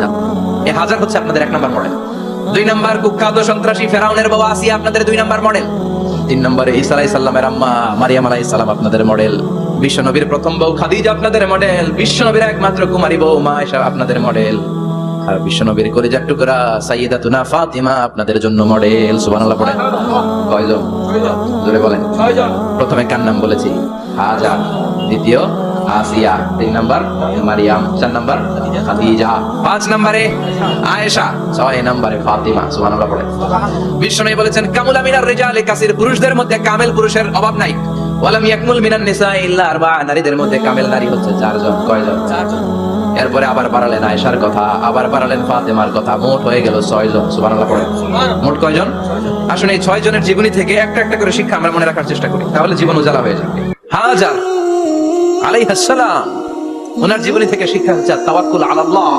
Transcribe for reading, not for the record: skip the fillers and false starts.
হাজার। এই হাজার হচ্ছে আপনাদের 1 নম্বর মডেল। 2 নম্বর কুখ্যাত সন্ত্রাসী ফেরাউনের বউ আসিয়া আপনাদের 2 নম্বর মডেল। 3 নম্বরে ঈসা আলাইহিস সালামের আম্মা মারিয়াম আলাইহিস সালাম আপনাদের মডেল। বিশ্ব নবীর প্রথম বউ খাদিজা আপনাদের মডেল। বিশ্ব নবীর একমাত্র কুমারী বউ মা আয়েশা আপনাদের মডেল। আর বিশ্ব নবীর কলিজার টুকরা সাইয়্যিদাতুনা ফাতিমা আপনাদের জন্য মডেল। সুবহানাল্লাহ পড়েন। কয়জন? জোরে বলেন। 6 জন। প্রথমে কার নাম বলেছি? হাজার। দ্বিতীয় আসিয়া। 3 নাম্বার মারিয়াম। 4 নাম্বার খাদিজা। 5 নম্বরে আয়েশা। 6 নম্বরে ফাতিমা। সুবহানাল্লাহ পড়েন। বিশ্বনবী বলেছেন কামুলা মিনার রিজালি কাসির, পুরুষদের মধ্যে কামেল পুরুষের অভাব নাই। ওয়ালাম ইয়াকমুল মিনান নিসা ইল্লা আরবা, নারীদের মধ্যে কামেল নারী হচ্ছে 4 জন। কয়জন? 4 জন। এরপরে আবার বাড়ালেন আয়েশার কথা, আবার বাড়ালেন ফাতেমার কথা, মোট হয়ে গেল 6 জন। সুবহানাল্লাহ পড়েন। মোট কয়জন? আসুন এই 6 জনের জীবনী থেকে একটা একটা করে শিক্ষা আমরা মনে রাখার চেষ্টা করি, তাহলে জীবন উজালা হয়ে যাবে। হাজার আলাইহিস সালাম, ওনার জীবনী থেকে শিক্ষা হচ্ছে তাওয়াক্কুল আলাল্লাহ।